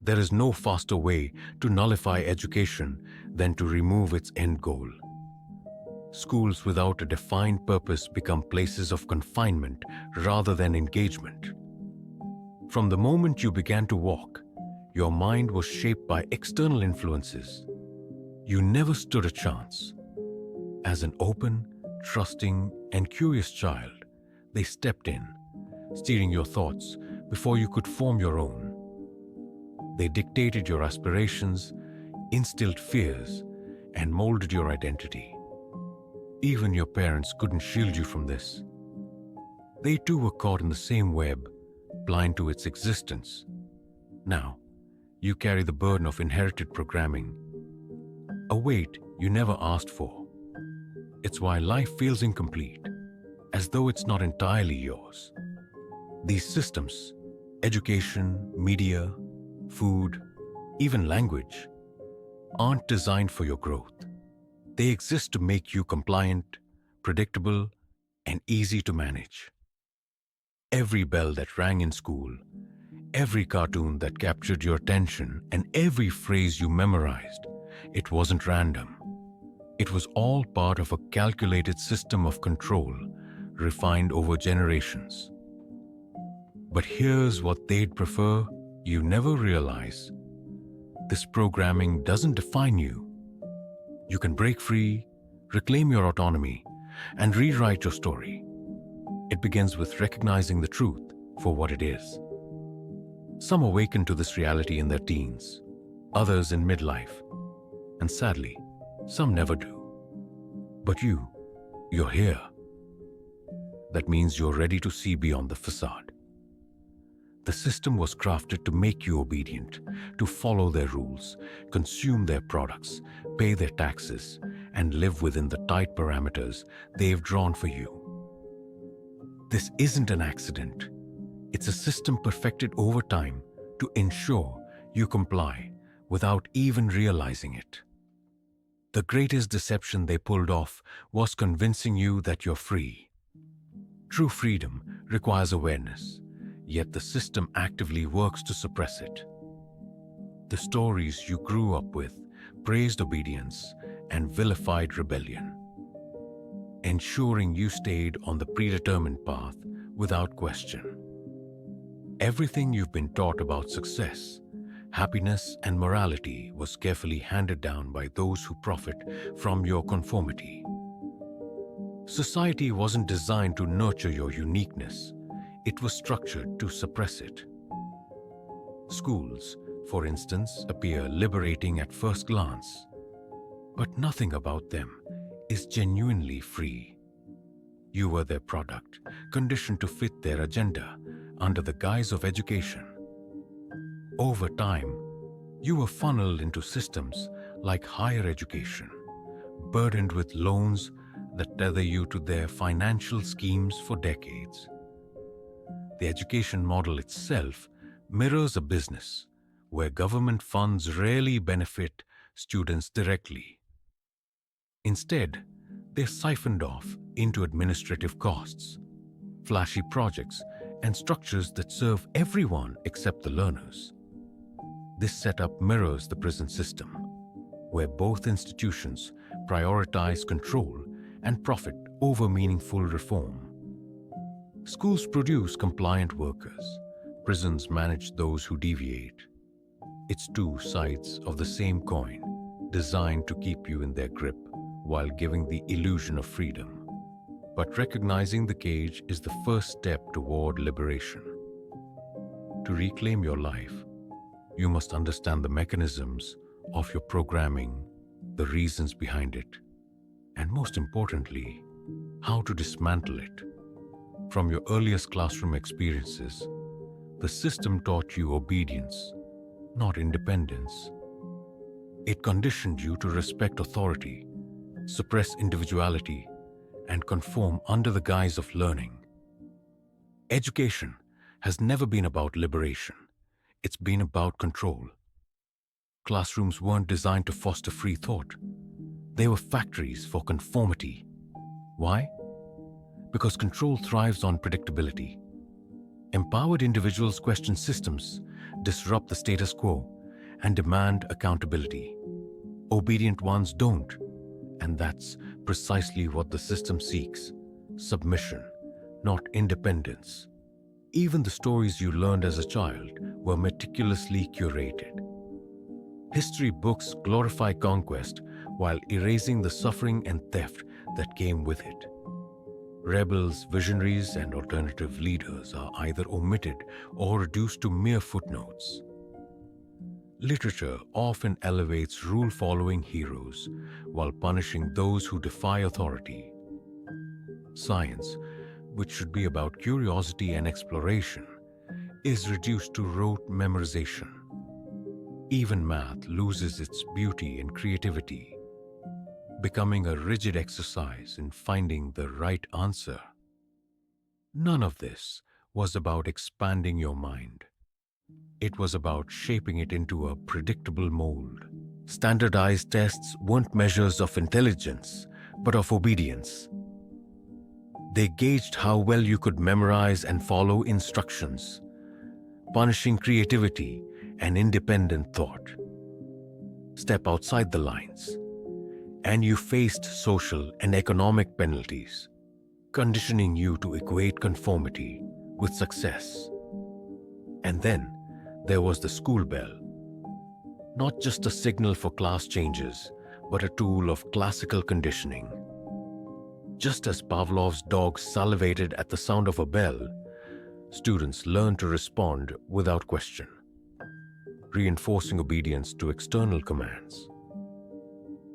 There is no faster way to nullify education than to remove its end goal. Schools without a defined purpose become places of confinement rather than engagement. From the moment you began to walk, your mind was shaped by external influences. You never stood a chance. As an open, trusting, and curious child, they stepped in, steering your thoughts before you could form your own. They dictated your aspirations, instilled fears, and molded your identity. Even your parents couldn't shield you from this. They too were caught in the same web, blind to its existence. Now, you carry the burden of inherited programming, a weight you never asked for. It's why life feels incomplete, as though it's not entirely yours. These systems, education, media, food, even language, aren't designed for your growth. They exist to make you compliant, predictable, and easy to manage. Every bell that rang in school, every cartoon that captured your attention, and every phrase you memorized, it wasn't random. It was all part of a calculated system of control, refined over generations. But here's what they'd prefer you never realize. This programming doesn't define you. You can break free, reclaim your autonomy, and rewrite your story. It begins with recognizing the truth for what it is. Some awaken to this reality in their teens, others in midlife, and sadly, some never do. But you're here. That means you're ready to see beyond the facade. The system was crafted to make you obedient, to follow their rules, consume their products, pay their taxes, and live within the tight parameters they've drawn for you. This isn't an accident. It's a system perfected over time to ensure you comply without even realizing it. The greatest deception they pulled off was convincing you that you're free. True freedom requires awareness, yet the system actively works to suppress it. The stories you grew up with praised obedience and vilified rebellion, ensuring you stayed on the predetermined path without question. Everything you've been taught about success, happiness, and morality was carefully handed down by those who profit from your conformity. Society wasn't designed to nurture your uniqueness. It was structured to suppress it. Schools, for instance, appear liberating at first glance, but nothing about them is genuinely free. You were their product, conditioned to fit their agenda under the guise of education. Over time, you were funneled into systems like higher education, burdened with loans that tether you to their financial schemes for decades. The education model itself mirrors a business where government funds rarely benefit students directly. Instead, they're siphoned off into administrative costs, flashy projects, and structures that serve everyone except the learners. This setup mirrors the prison system, where both institutions prioritize control and profit over meaningful reform. Schools produce compliant workers. Prisons manage those who deviate. It's two sides of the same coin, designed to keep you in their grip while giving the illusion of freedom. But recognizing the cage is the first step toward liberation. To reclaim your life, you must understand the mechanisms of your programming, the reasons behind it, and most importantly, how to dismantle it. From your earliest classroom experiences, the system taught you obedience, not independence. It conditioned you to respect authority, suppress individuality, and conform under the guise of learning. Education has never been about liberation. It's been about control. Classrooms weren't designed to foster free thought. They were factories for conformity. Why? Because control thrives on predictability. Empowered individuals question systems disrupt the status quo, and demand accountability. Obedient ones don't, and that's precisely what the system seeks: submission, not independence. Even the stories you learned as a child were meticulously curated. History books glorify conquest while erasing the suffering and theft that came with it. Rebels, visionaries, and alternative leaders are either omitted or reduced to mere footnotes. Literature often elevates rule-following heroes while punishing those who defy authority. Science, which should be about curiosity and exploration, is reduced to rote memorization. Even math loses its beauty and creativity, becoming a rigid exercise in finding the right answer. None of this was about expanding your mind. It was about shaping it into a predictable mold. Standardized tests weren't measures of intelligence, but of obedience. They gauged how well you could memorize and follow instructions, punishing creativity and independent thought. Step outside the lines, and you faced social and economic penalties, conditioning you to equate conformity with success. And then there was the school bell, not just a signal for class changes, but a tool of classical conditioning. Just as Pavlov's dog salivated at the sound of a bell, students learned to respond without question, reinforcing obedience to external commands.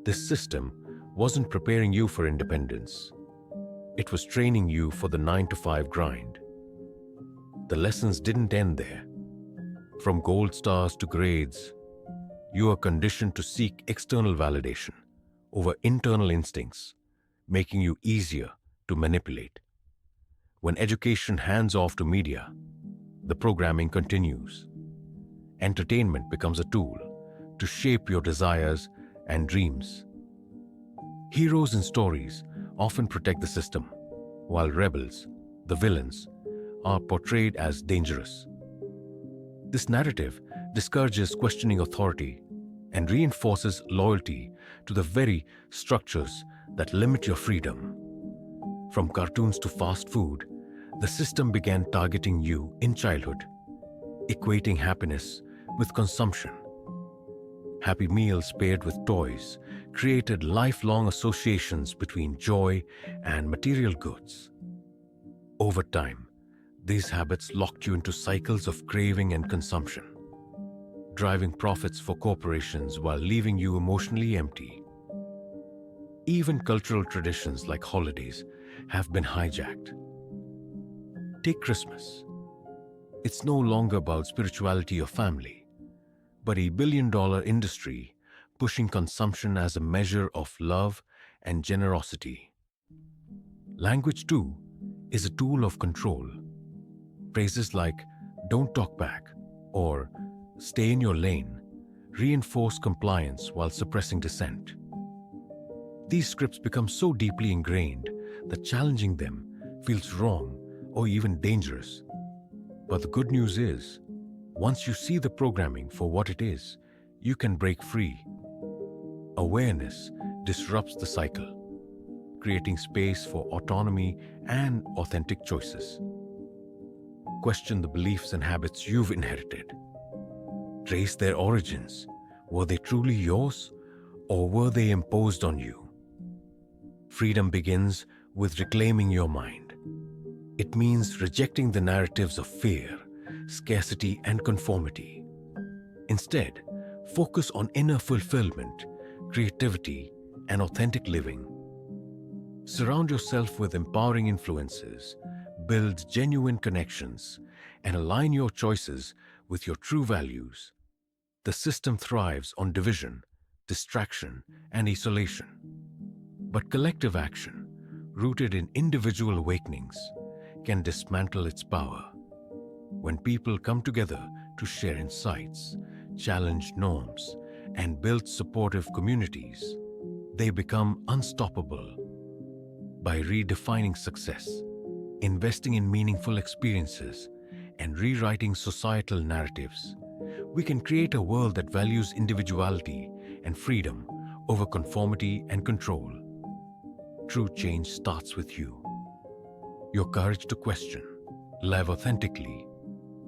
This system wasn't preparing you for independence. It was training you for the 9-to-5 grind. The lessons didn't end there. From gold stars to grades, you are conditioned to seek external validation over internal instincts, making you easier to manipulate. When education hands off to media, the programming continues. Entertainment becomes a tool to shape your desires and dreams. Heroes in stories often protect the system, while rebels, the villains, are portrayed as dangerous. This narrative discourages questioning authority and reinforces loyalty to the very structures that limit your freedom. From cartoons to fast food, the system began targeting you in childhood, equating happiness with consumption. Happy meals paired with toys created lifelong associations between joy and material goods. Over time, these habits locked you into cycles of craving and consumption, driving profits for corporations while leaving you emotionally empty. Even cultural traditions like holidays have been hijacked. Take Christmas. It's no longer about spirituality or family, but a billion-dollar industry pushing consumption as a measure of love and generosity. Language, too, is a tool of control. Phrases like "don't talk back" or "stay in your lane" reinforce compliance while suppressing dissent. These scripts become so deeply ingrained that challenging them feels wrong or even dangerous. But the good news is, once you see the programming for what it is, you can break free. Awareness disrupts the cycle, creating space for autonomy and authentic choices. Question the beliefs and habits you've inherited. Trace their origins. Were they truly yours, or were they imposed on you? Freedom begins with reclaiming your mind. It means rejecting the narratives of fear, scarcity, and conformity. Instead, focus on inner fulfillment, creativity, and authentic living. Surround yourself with empowering influences, build genuine connections, and align your choices with your true values. The system thrives on division, distraction, and isolation. But collective action, rooted in individual awakenings, can dismantle its power. When people come together to share insights, challenge norms, and build supportive communities, they become unstoppable. By redefining success, investing in meaningful experiences, and rewriting societal narratives. We can create a world that values individuality and freedom over conformity and control. True change starts with you. Your courage to question, live authentically,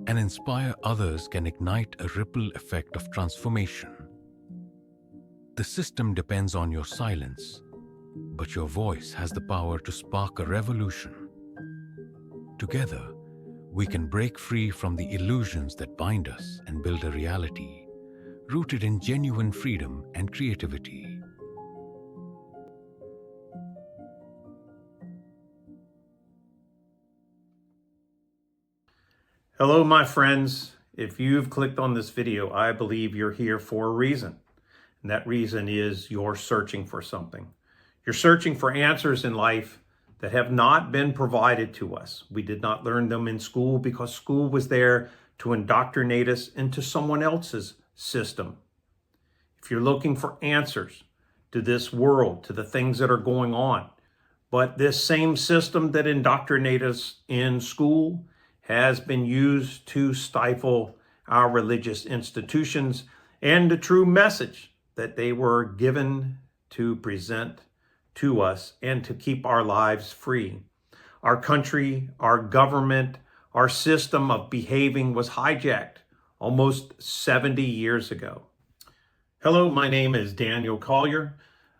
and inspire others can ignite a ripple effect of transformation. The system depends on your silence, but your voice has the power to spark a revolution. Together, we can break free from the illusions that bind us and build a reality rooted in genuine freedom and creativity. Hello, my friends. If you've clicked on this video, I believe you're here for a reason. And that reason is you're searching for something. You're searching for answers in life that have not been provided to us. We did not learn them in school because school was there to indoctrinate us into someone else's system. If you're looking for answers to this world, to the things that are going on, but this same system that indoctrinated us in school has been used to stifle our religious institutions and the true message that they were given to present to us and to keep our lives free. Our country, our government, our system of behaving was hijacked almost 70 years ago. Hello, my name is Daniel Collier,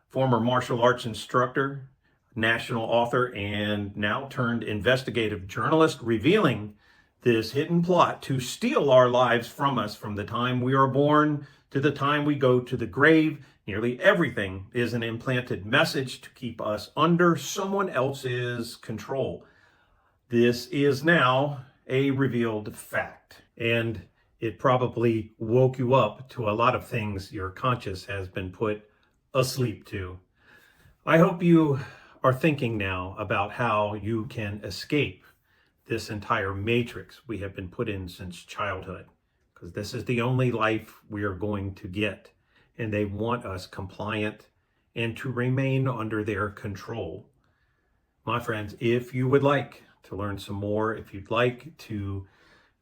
former martial arts instructor, national author, and now turned investigative journalist, revealing this hidden plot to steal our lives from us from the time we are born to the time we go to the grave. Nearly everything is an implanted message to keep us under someone else's control. This is now a revealed fact, and it probably woke you up to a lot of things your conscience has been put asleep to. I hope you are thinking now about how you can escape this entire matrix we have been put in since childhood, because this is the only life we are going to get, and they want us compliant and to remain under their control. My friends, if you would like to learn some more, if you'd like to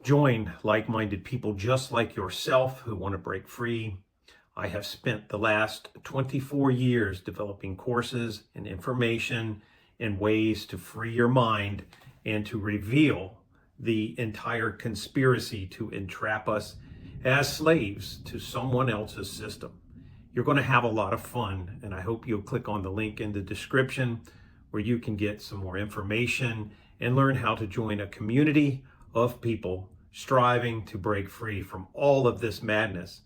join like-minded people just like yourself who want to break free, I have spent the last 24 years developing courses and information and ways to free your mind and to reveal the entire conspiracy to entrap us as slaves to someone else's system. You're going to have a lot of fun, and I hope you'll click on the link in the description where you can get some more information and learn how to join a community of people striving to break free from all of this madness